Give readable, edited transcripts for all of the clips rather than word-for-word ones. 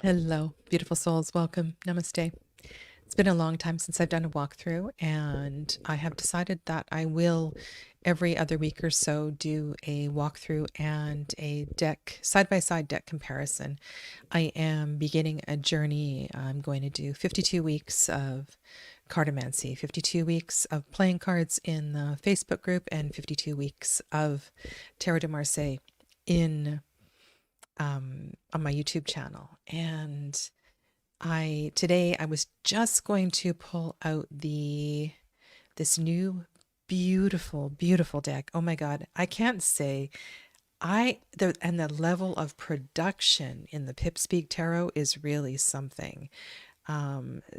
Hello, beautiful souls. Welcome. Namaste. It's been a long time since I've done a walkthrough, and I have decided that I will every other week or so do a walkthrough and a deck, side by side deck comparison. I am beginning a journey. I'm going to do 52 weeks of cartomancy, 52 weeks of playing cards in the Facebook group, and 52 weeks of Tarot de Marseille in on my YouTube channel. And today I was just going to pull out this new beautiful deck. Oh my God, I can't say the level of production in the Pip Speak Tarot is really something.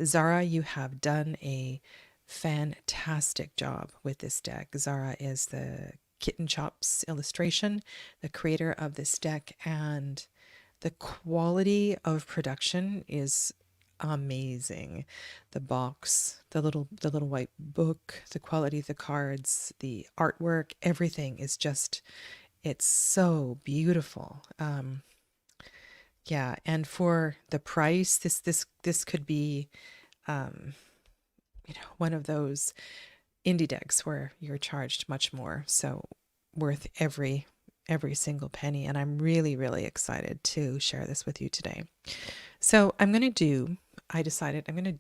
Zara, you have done a fantastic job with this deck. Zara is the Kitten Chops illustration, the creator of this deck, and the quality of production is amazing. The box, the little white book, the quality of the cards, the artwork, everything is just, it's so beautiful. Yeah, and for the price, this could be one of those indie decks where you're charged much more. So worth every single penny, and I'm really excited to share this with you today. So I decided I'm going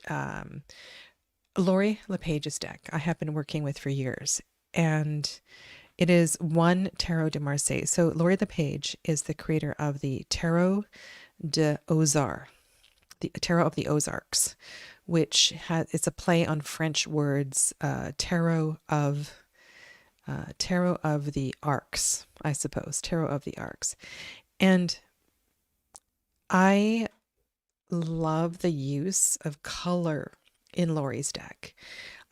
to Lori LePage's deck I have been working with for years, and it is one Tarot de Marseille. So Lori LePage is the creator of the Tarot de Ozar, the Tarot of the Ozarks, which it's a play on French words, Tarot of the Arcs, I suppose, Tarot of the Arcs. And I love the use of color in Lori's deck.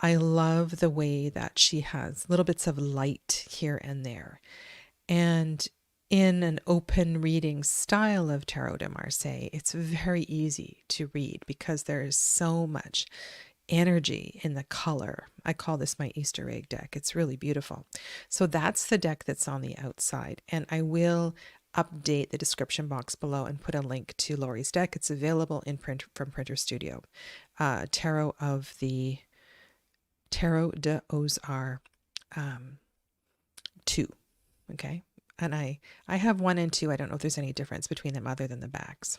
I love the way that she has little bits of light here and there. And in an open reading style of Tarot de Marseille, it's very easy to read because there is so much energy in the color. I call this my Easter egg deck. It's really beautiful. So that's the deck that's on the outside. And I will update the description box below and put a link to Lori's deck. It's available in print from Printer Studio. Tarot de Ozar 2. Okay. And I have 1 and 2. I don't know if there's any difference between them other than the backs.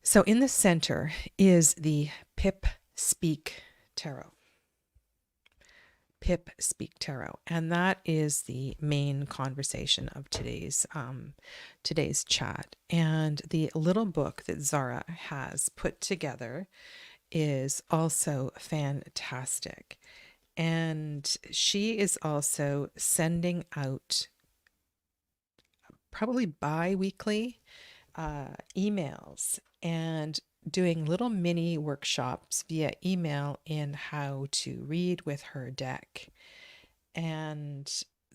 So in the center is the Pip Speak Tarot. Pip Speak Tarot, and that is the main conversation of today's chat. And the little book that Zara has put together is also fantastic. And she is also sending out probably bi-weekly emails and doing little mini workshops via email in how to read with her deck. And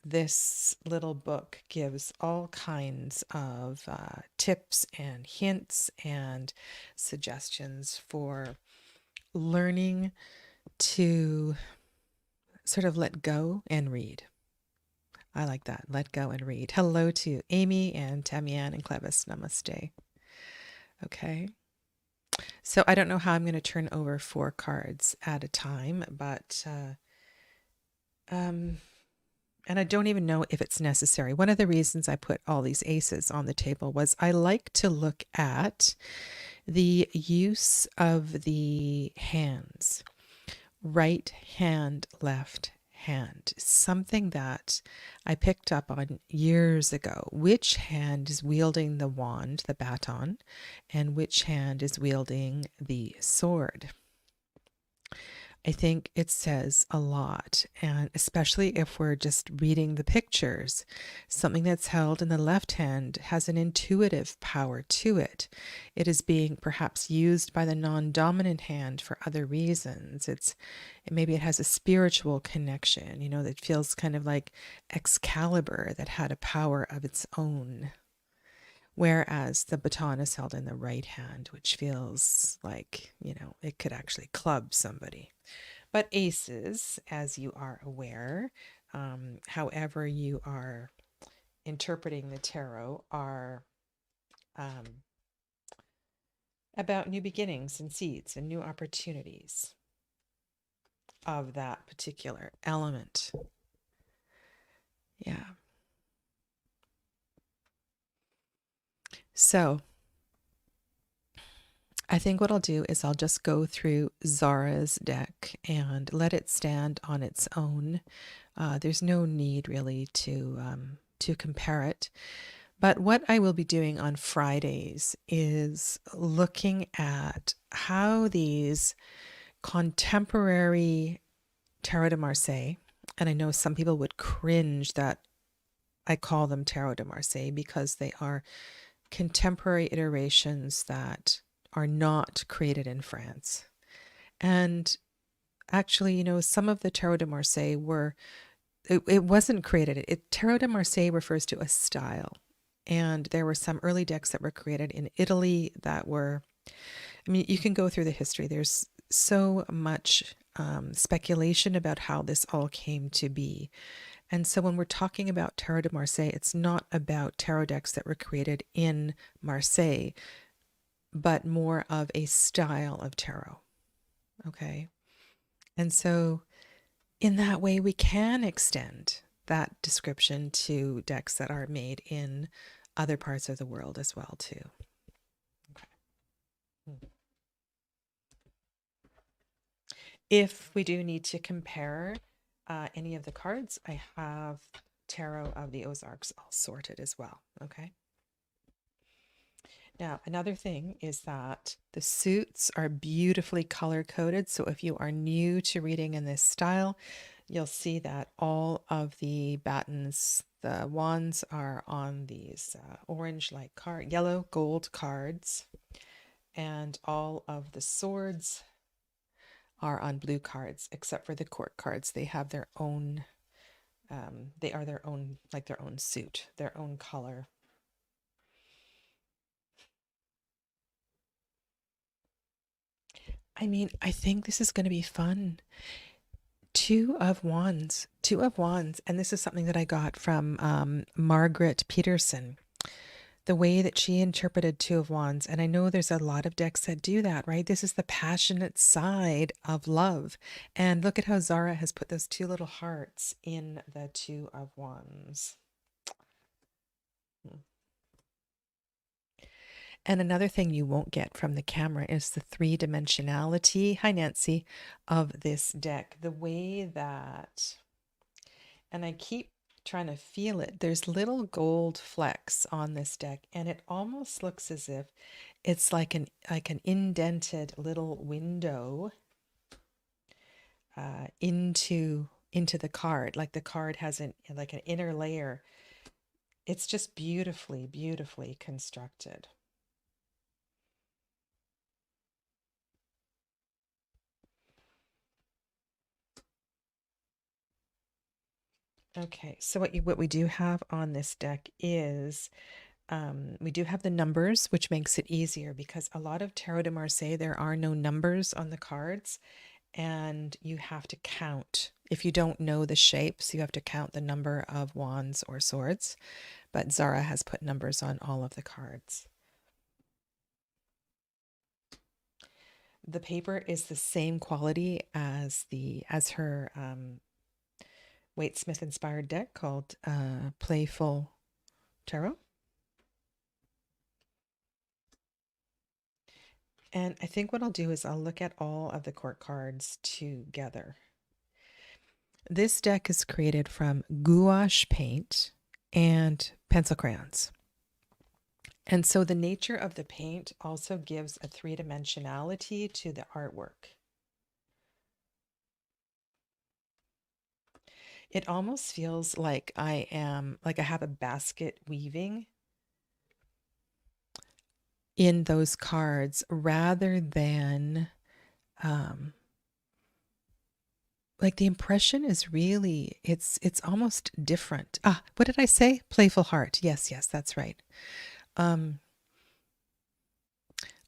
this little book gives all kinds of tips and hints and suggestions for learning to sort of let go and read. I like that. Let go and read. Hello to Amy and Tamian and Clevis. Namaste. Okay. So I don't know how I'm going to turn over 4 cards at a time, but and I don't even know if it's necessary. One of the reasons I put all these aces on the table was I like to look at the use of the hands. Right hand, left hand. Something that I picked up on years ago. Which hand is wielding the wand, the baton, and which hand is wielding the sword? I think it says a lot, and especially if we're just reading the pictures, something that's held in the left hand has an intuitive power to it. It is being perhaps used by the non-dominant hand for other reasons. Maybe it has a spiritual connection, that feels kind of like Excalibur that had a power of its own. Whereas the baton is held in the right hand, which feels like, it could actually club somebody. But aces, as you are aware, however you are interpreting the tarot, are about new beginnings and seeds and new opportunities of that particular element. Yeah. So I think what I'll do is I'll just go through Zara's deck and let it stand on its own. There's no need really to compare it. But what I will be doing on Fridays is looking at how these contemporary Tarot de Marseille, and I know some people would cringe that I call them Tarot de Marseille because they are contemporary iterations that are not created in France. And actually, some of the Tarot de Marseille it wasn't created. Tarot de Marseille refers to a style. And there were some early decks that were created in Italy that were, I mean, you can go through the history. There's so much speculation about how this all came to be. And so when we're talking about Tarot de Marseille, it's not about tarot decks that were created in Marseille, but more of a style of tarot. Okay. And so in that way, we can extend that description to decks that are made in other parts of the world as well, too. Okay. If we do need to compare any of the cards, I have Tarot of the Ozarks all sorted as well. Okay. Now, another thing is that the suits are beautifully color coded. So if you are new to reading in this style, you'll see that all of the battens, the wands, are on these orange-like yellow gold cards, and all of the swords are on blue cards, except for the court cards. They have their own, they are their own, like their own suit, their own color. I mean, I think this is going to be fun. Two of Wands, and this is something that I got from Margaret Peterson. The way that she interpreted Two of Wands, and I know there's a lot of decks that do that, right? This is the passionate side of love. And look at how Zara has put those two little hearts in the Two of Wands. And another thing you won't get from the camera is the three-dimensionality, hi Nancy, of this deck. The way that, and I keep trying to feel it, there's little gold flecks on this deck, and it almost looks as if it's like an indented little window into the card, like the card has an inner layer. It's just beautifully, beautifully constructed. Okay, so what we do have on this deck is we do have the numbers, which makes it easier because a lot of Tarot de Marseille, there are no numbers on the cards, and you have to count. If you don't know the shapes, you have to count the number of wands or swords, but Zara has put numbers on all of the cards. The paper is the same quality as her Waite Smith inspired deck called Playful Tarot. And I think what I'll do is I'll look at all of the court cards together. This deck is created from gouache paint and pencil crayons. And so the nature of the paint also gives a three-dimensionality to the artwork. It almost feels like I have a basket weaving in those cards rather than like the impression is really, it's almost different. What did I say? Playful heart. Yes, that's right. All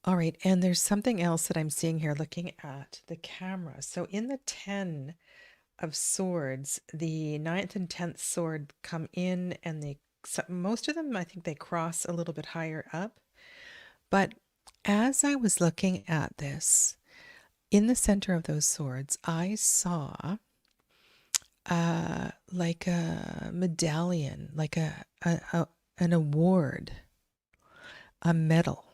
right, and there's something else that I'm seeing here looking at the camera. So in the 10 of swords, the 9th and 10th sword come in, and most of them, I think they cross a little bit higher up. But as I was looking at this, in the center of those swords, I saw like a medallion, like an award, a medal.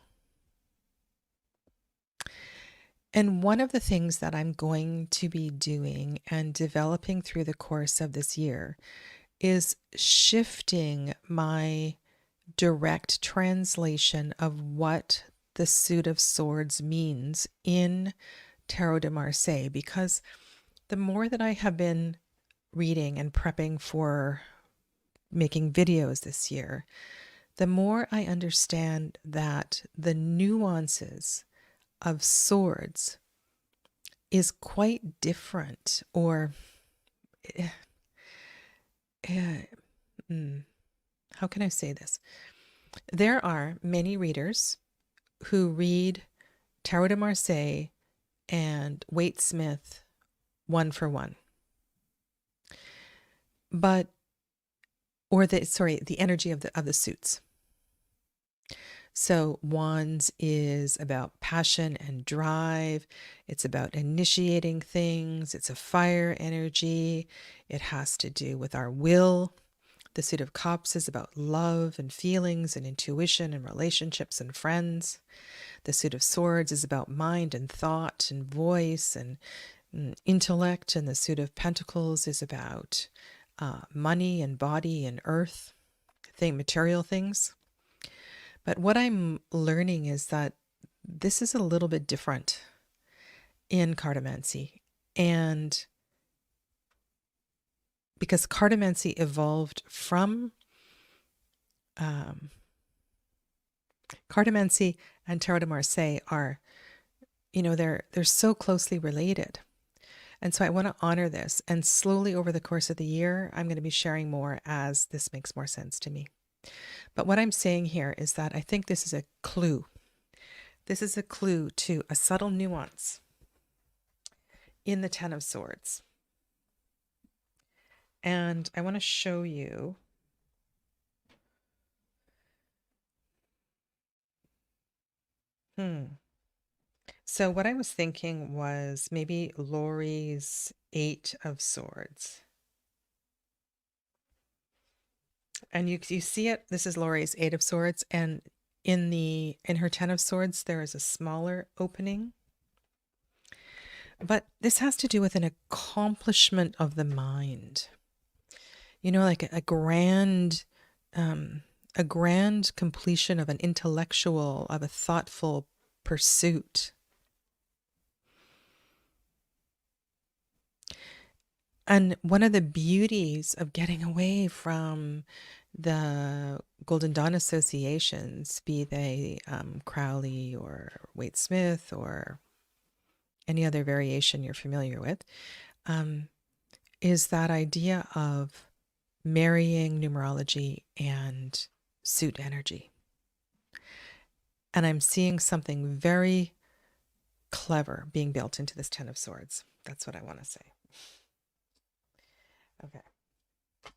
And one of the things that I'm going to be doing and developing through the course of this year is shifting my direct translation of what the suit of swords means in Tarot de Marseille, because the more that I have been reading and prepping for making videos this year, the more I understand that the nuances of swords is quite different, or uh, how can I say this? There are many readers who read Tarot de Marseille and Waite Smith one for one. But the energy of the suits. So Wands is about passion and drive. It's about initiating things. It's a fire energy. It has to do with our will. The Suit of Cups is about love and feelings and intuition and relationships and friends. The Suit of Swords is about mind and thought and voice and intellect. And the Suit of Pentacles is about money and body and earth, material things. But what I'm learning is that this is a little bit different in cartomancy. And because cartomancy evolved from cartomancy and Tarot de Marseille are, they're so closely related. And so I want to honor this. And slowly over the course of the year, I'm going to be sharing more as this makes more sense to me. But what I'm saying here is that I think this is a clue. This is a clue to a subtle nuance in the Ten of Swords. And I want to show you So what I was thinking was maybe Lori's Eight of Swords. And you see it, this is Lori's Eight of Swords, and in her Ten of Swords there is a smaller opening. But this has to do with an accomplishment of the mind. Like a grand completion of an intellectual, of a thoughtful pursuit. And one of the beauties of getting away from the Golden Dawn associations, be they Crowley or Waite Smith or any other variation you're familiar with, is that idea of marrying numerology and suit energy. And I'm seeing something very clever being built into this Ten of Swords. That's what I want to say. Okay. All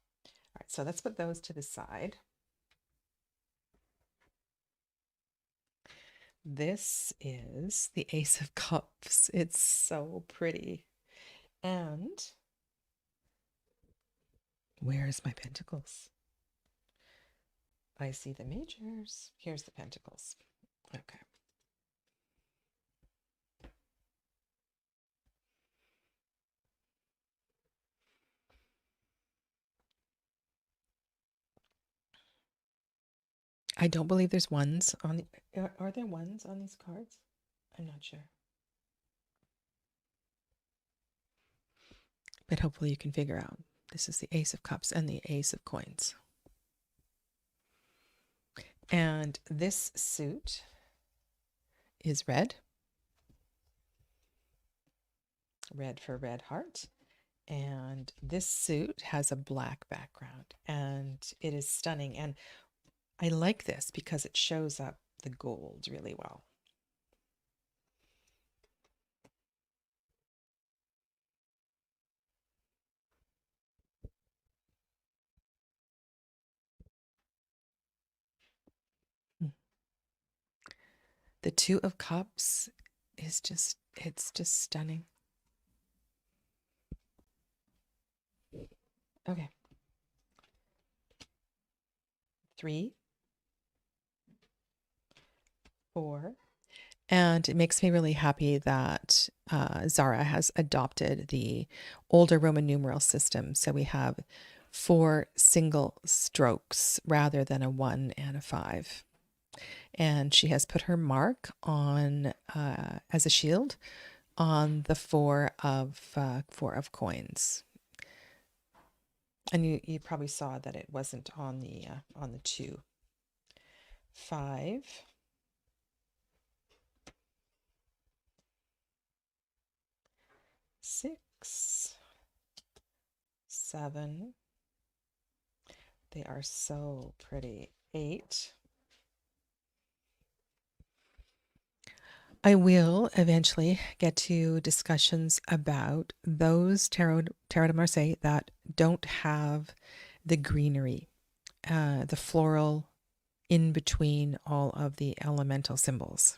right, so let's put those to the side. This is the Ace of Cups. It's so pretty. And where's my pentacles? I see the majors. Here's the pentacles. Okay. I don't believe there's ones on the, are there ones on these cards? I'm not sure. But hopefully you can figure out. This is the Ace of Cups and the Ace of Coins. And this suit is red. Red for red heart. And this suit has a black background and it is stunning. And I like this because it shows up the gold really well. The Two of Cups is just, it's just stunning. Okay. 3, 4. And it makes me really happy that Zara has adopted the older Roman numeral system. So we have 4 single strokes rather than a 1 and a 5. And she has put her mark on as a shield on the 4 of coins. And you probably saw that it wasn't on the 2. 5, 6, 7. They are so pretty. 8. I will eventually get to discussions about those Tarot de Marseille that don't have the greenery, the floral in between all of the elemental symbols.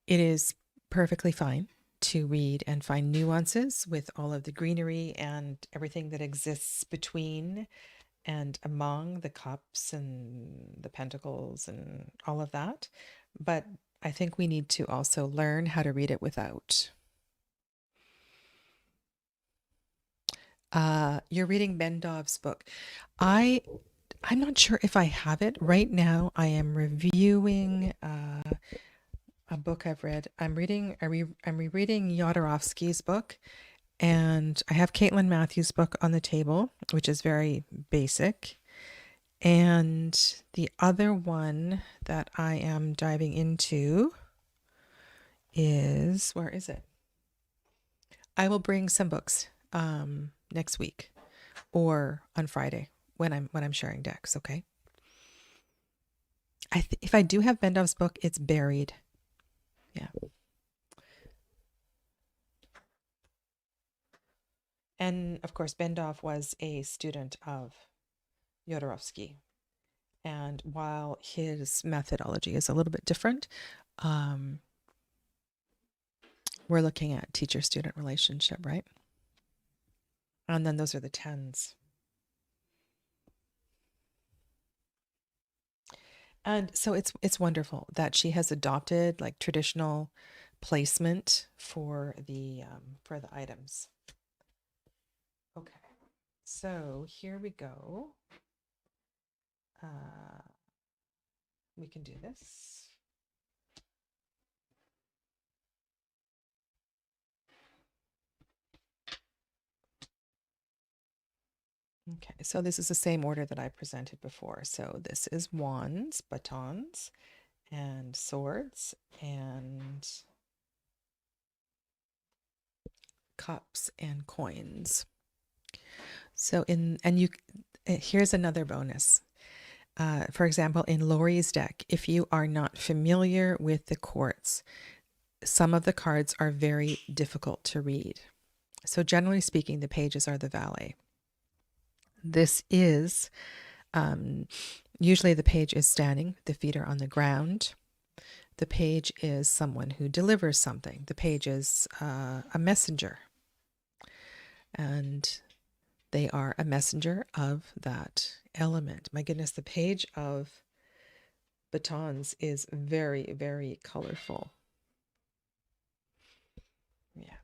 It is perfectly fine to read and find nuances with all of the greenery and everything that exists between and among the cups and the pentacles and all of that. But I think we need to also learn how to read it without. You're reading Bendov's book. I'm not sure if I have it right now. I am reviewing a book I've read. I'm rereading Jodorowsky's book, and I have Caitlin Matthews' book on the table, which is very basic. And the other one that I am diving into is, where is it? I will bring some books next week or on Friday when I'm sharing decks, okay? If I do have Bendov's book, it's buried. Yeah. And of course, Bendov was a student of Jodorowsky. And while his methodology is a little bit different, we're looking at teacher-student relationship, right? And then those are the 10s. And so it's wonderful that she has adopted like traditional placement for the items. Okay, so here we go. We can do this. Okay, so this is the same order that I presented before. So this is wands, batons, and swords, and cups and coins. So here's another bonus. For example, in Lori's deck, if you are not familiar with the quartz, some of the cards are very difficult to read. So generally speaking, the pages are the valet. This is, usually the page is standing, the feet are on the ground. The page is someone who delivers something. The page is a messenger. And they are a messenger of that element. My goodness, the page of batons is very, very colorful. Yeah.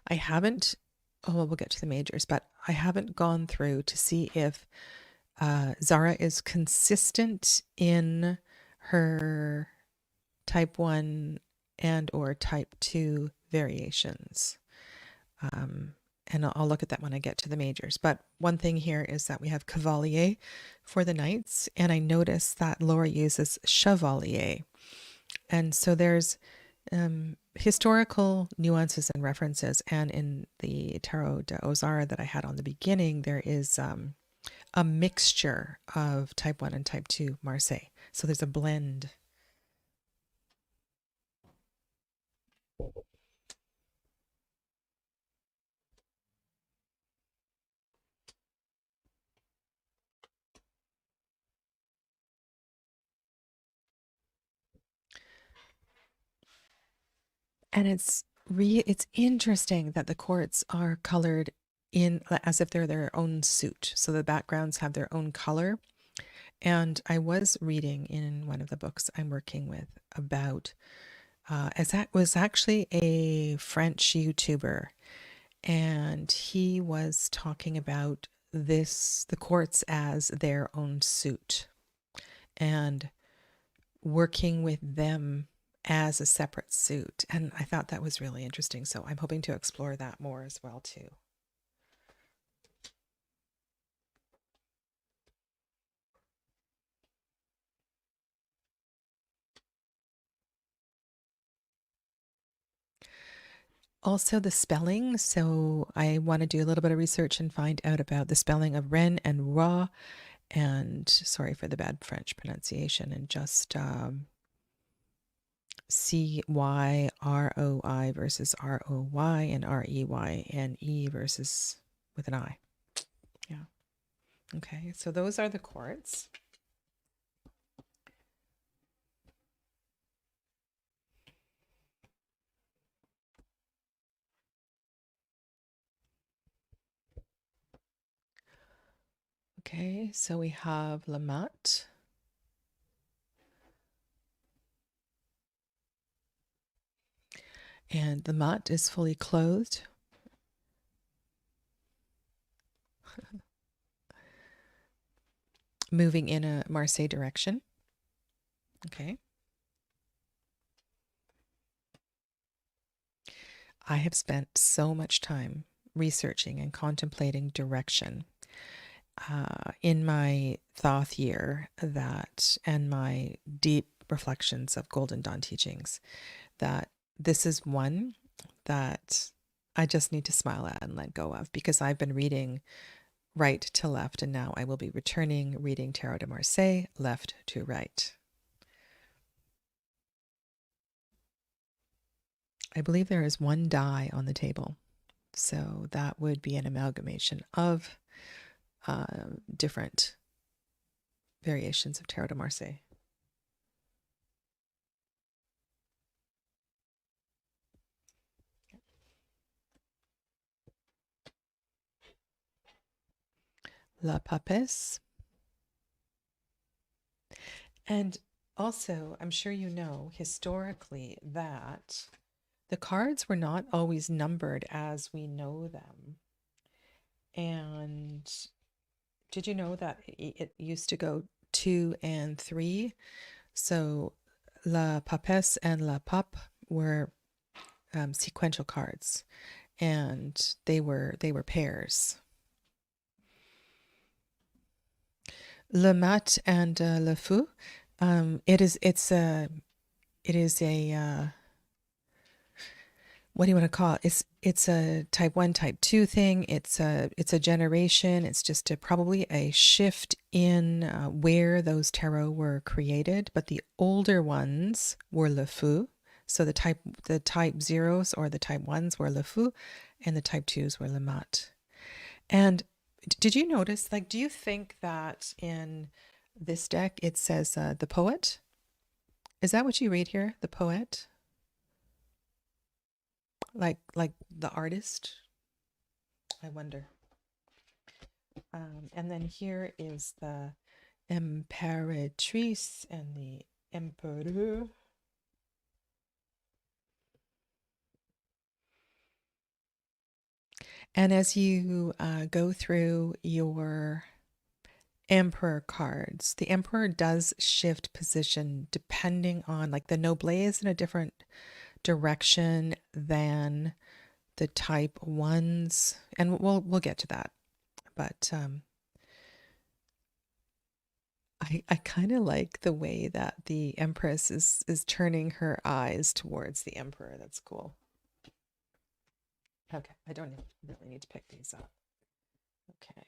I haven't, oh, well, we'll get to the majors, but I haven't gone through to see if Zara is consistent in her type 1 and or type 2 variations. And I'll look at that when I get to the majors. But one thing here is that we have Cavalier for the knights, and I notice that Laura uses Chevalier. And so there's historical nuances and references. And in the Tarot de Ozara that I had on the beginning, there is a mixture of type 1 and type 2 Marseille. So there's a blend. And it's interesting that the courts are colored in as if they're their own suit. So the backgrounds have their own color. And I was reading in one of the books I'm working with about, as that was actually a French YouTuber, and he was talking about the courts as their own suit and working with them as a separate suit. And I thought that was really interesting. So I'm hoping to explore that more as well too. Also, the spelling. So, I want to do a little bit of research and find out about the spelling of Ren and Ra. And sorry for the bad French pronunciation, and just Cyroi versus ROY and REYNE versus with an I. Yeah. Okay. So, those are the chords. Okay, so we have La Mat. And the mat is fully clothed. Moving in a Marseille direction. Okay. I have spent so much time researching and contemplating direction in my Thoth year that, and my deep reflections of Golden Dawn teachings, that this is one that I just need to smile at and let go of, because I've been reading right to left, and now I will be returning reading Tarot de Marseille left to right. I believe there is one die on the table, so that would be an amalgamation of different variations of Tarot de Marseille. La Papesse. And also, I'm sure you know historically that the cards were not always numbered as we know them. And did you know that it used to go 2 and 3? So La Papesse and La Pape were sequential cards, and they were pairs. Le Mat and Le Fou. It is a what do you want to call it? It's a type 1, type 2 thing. It's a generation. It's just probably a shift in where those tarot were created. But the older ones were Le Fou. So the type zeros or the type 1s were Le Fou, and the type 2s were Le Mat. And did you notice, like, do you think that in this deck it says the poet? Is that what you read here? The poet? Like the artist? I wonder. And then here is the Imperatrice and the Emperor. And as you go through your Emperor cards, the Emperor does shift position depending on, like, the Noble is in a different direction than the type 1s, and we'll get to that. But I kind of like the way that the Empress is turning her eyes towards the Emperor. That's cool. Okay, I don't really need to pick these up. Okay.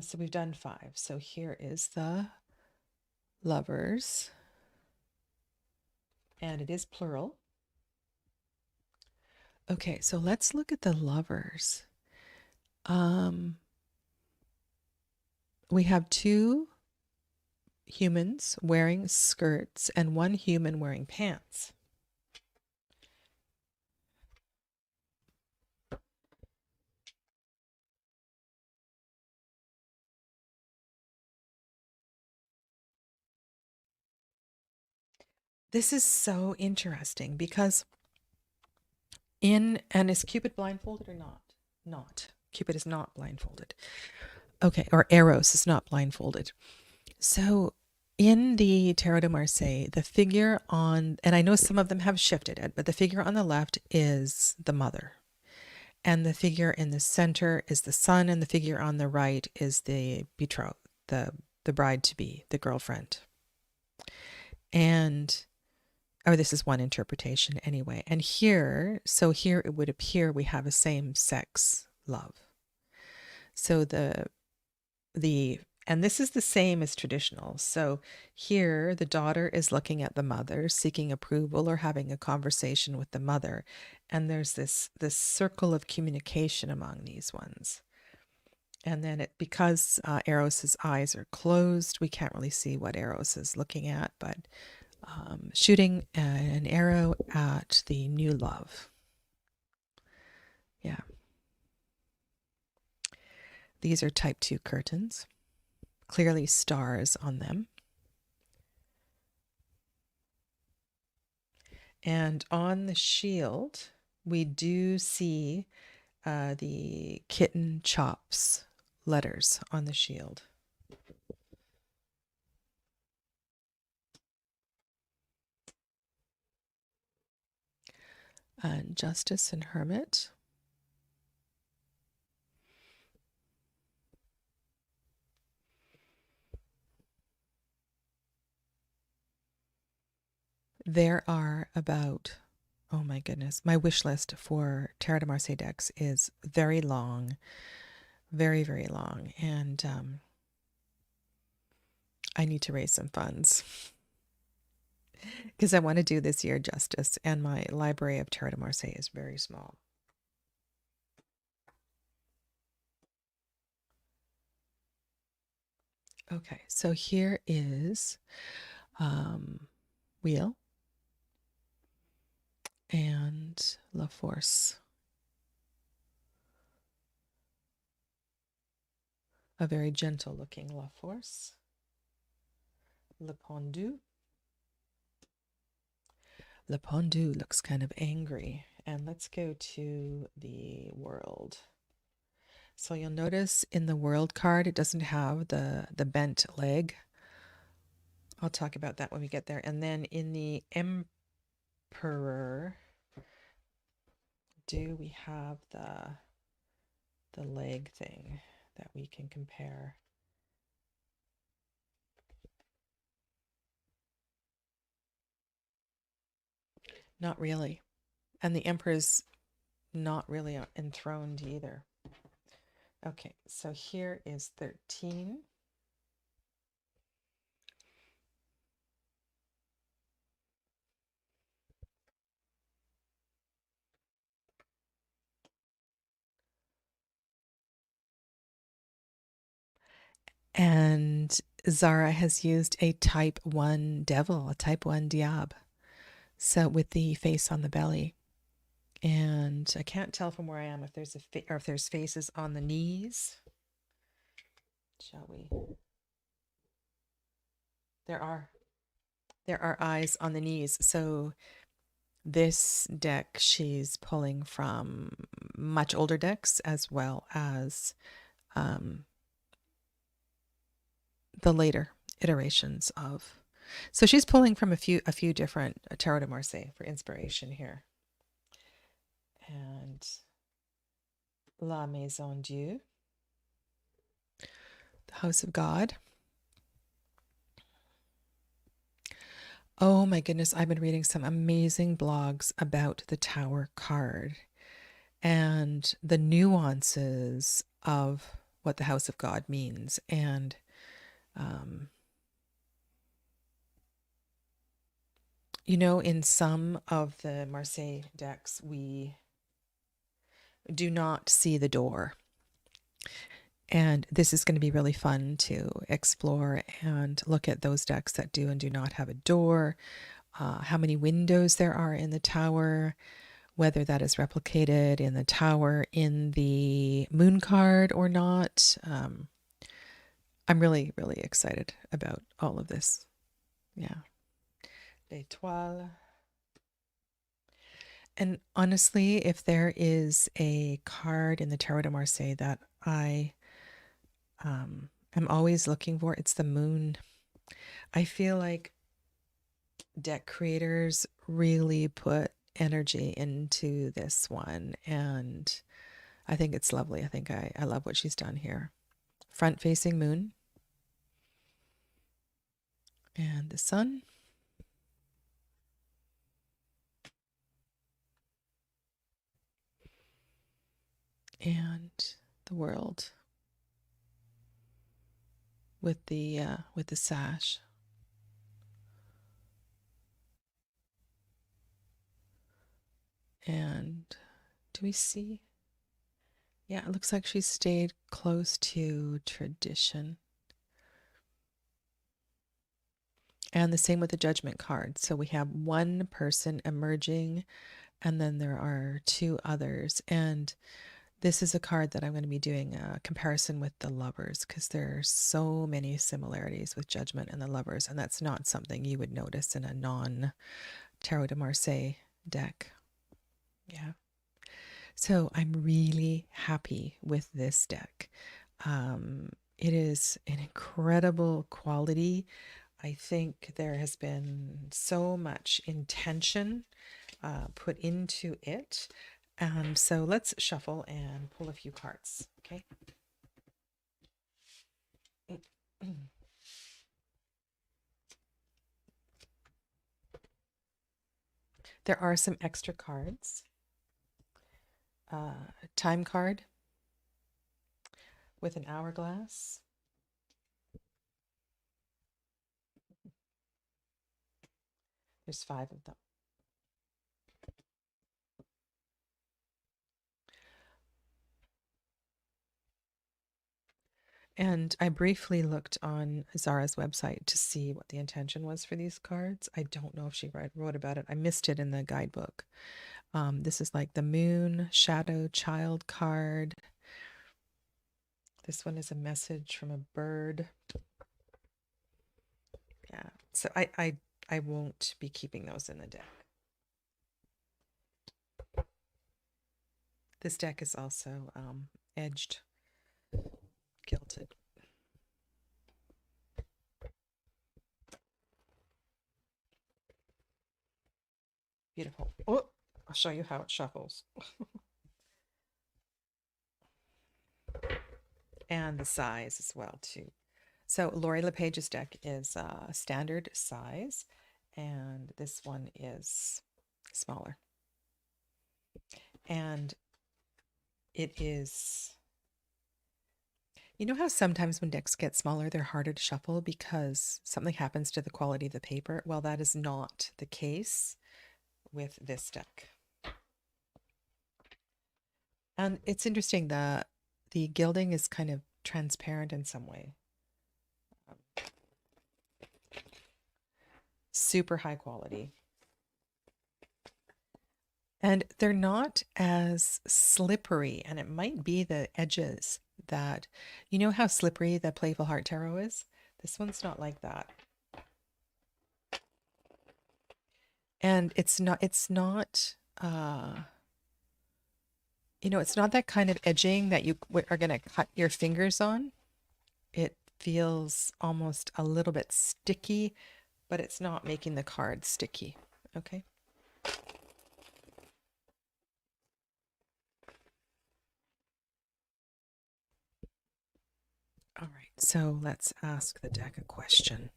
So we've done 5. So here is the Lovers, and it is plural. Okay, so let's look at the Lovers. We have 2 humans wearing skirts and one human wearing pants. This is so interesting because and is Cupid blindfolded or not? Not. Cupid is not blindfolded. Okay, or Eros is not blindfolded. So in the Tarot de Marseille, the figure on, and I know some of them have shifted it, but the figure on the left is the mother. And the figure in the center is the son, and the figure on the right is the betrothed, the bride to be, the girlfriend. And or this is one interpretation anyway. And here it would appear we have a same-sex love. So and this is the same as traditional. So here the daughter is looking at the mother, seeking approval or having a conversation with the mother. And there's this circle of communication among these ones. And then because Eros's eyes are closed, we can't really see what Eros is looking at, but shooting an arrow at the new love. Yeah. These are type 2 curtains, clearly stars on them. And on the shield, we do see the Kitten Chops letters on the shield. And Justice and Hermit. There are about, oh my goodness, my wish list for Tarot de Marseille decks is very long, very, very long. And I need to raise some funds because I want to do this year justice, and my library of Tarot de Marseille is very small. Okay, so here is Wheel and La Force. A very gentle looking La Force. Le Pendu. Le Pendu looks kind of angry. And let's go to the World. So you'll notice in the World card, it doesn't have the bent leg. I'll talk about that when we get there. And then in the Emperor, do we have the leg thing that we can compare? Not really. And the Emperor's not really enthroned either. Okay, so here is 13. And Zara has used a type 1 devil, a type 1 diab. So with the face on the belly. And I can't tell from where I am if there's or if there's faces on the knees. Shall we? There are eyes on the knees. So this deck she's pulling from much older decks as well as the later iterations of. So she's pulling from a few different Tarot de Marseille for inspiration here. And La Maison Dieu, the House of God. Oh my goodness, I've been reading some amazing blogs about the Tower card and the nuances of what the House of God means. And you know, in some of the Marseille decks, we do not see the door. And this is going to be really fun to explore and look at those decks that do and do not have a door, how many windows there are in the tower, whether that is replicated in the tower in the moon card or not. I'm really, really excited about all of this. Yeah. L'étoile. And honestly, if there is a card in the Tarot de Marseille that I am always looking for, it's the moon. I feel like deck creators really put energy into this one, and I think it's lovely. I think I love what she's done here. Front facing moon and the sun and the world with the sash. And do we see? Yeah, it looks like she stayed close to tradition. And the same with the judgment card. So we have one person emerging, and then there are two others. And this is a card that I'm going to be doing a comparison with the lovers, because there are so many similarities with judgment and the lovers. And that's not something you would notice in a non-Tarot de Marseille deck. Yeah. So I'm really happy with this deck. It is an incredible quality. I think there has been so much intention put into it. So let's shuffle and pull a few cards, okay? There are some extra cards. Time card with an hourglass. There's 5 of them. And I briefly looked on Zara's website to see what the intention was for these cards. I don't know if she wrote about it. I missed it in the guidebook. This is like the Moon Shadow Child card. This one is a message from a bird. Yeah, so I won't be keeping those in the deck. This deck is also edged, gilded. Beautiful. Oh, I'll show you how it shuffles. And the size as well too. So Lori LePage's deck is standard size, and this one is smaller. And it is, you know how sometimes when decks get smaller, they're harder to shuffle because something happens to the quality of the paper? Well, that is not the case with this deck. And it's interesting that the gilding is kind of transparent in some way. Super high quality. And they're not as slippery, and it might be the edges that, you know how slippery the Playful Heart Tarot is? This one's not like that. And it's not, it's not that kind of edging that you are going to cut your fingers on. It feels almost a little bit sticky, but it's not making the card sticky. Okay. All right, so let's ask the deck a question.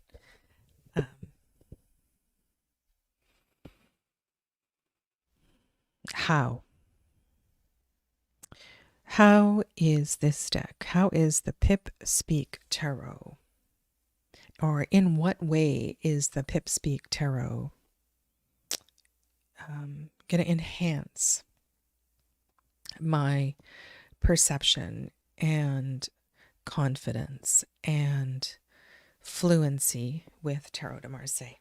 How? How is this deck? How is the Pip Speak Tarot? Or in what way is the Pip Speak Tarot going to enhance my perception and confidence and fluency with Tarot de Marseille.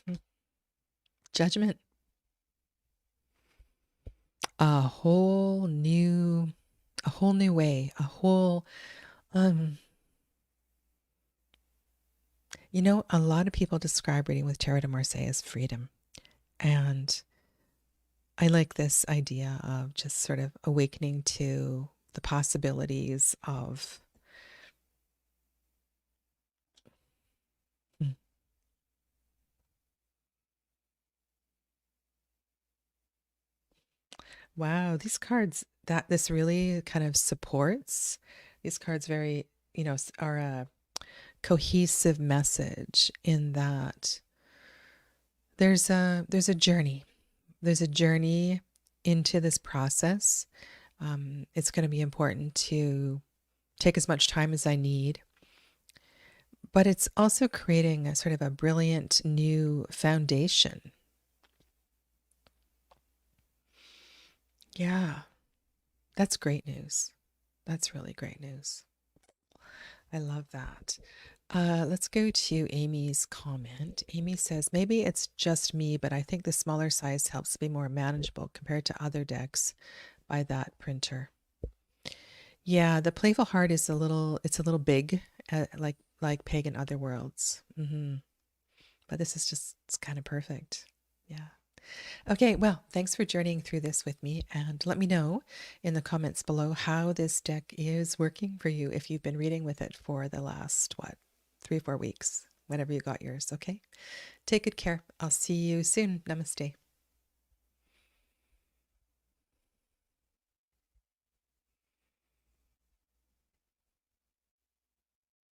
Okay. Judgment. A whole new way, um a lot of people describe reading with Tarot de Marseille as freedom. And I like this idea of just sort of awakening to the possibilities of Hmm. Wow, these cards that this really kind of supports. These cards very, are a cohesive message in that there's a journey. There's a journey into this process. It's going to be important to take as much time as I need, but it's also creating a sort of a brilliant new foundation. Yeah, that's great news. That's really great news. I love that. Let's go to Amy's comment. Amy says, maybe it's just me, but I think the smaller size helps be more manageable compared to other decks by that printer. Yeah, the Playful Heart is it's a little big, like Pagan Otherworlds. But this is just, it's kind of perfect. Yeah. Okay, well, thanks for journeying through this with me, and let me know in the comments below how this deck is working for you if you've been reading with it for the last, 3-4 weeks, whenever you got yours, okay? Take good care. I'll see you soon. Namaste.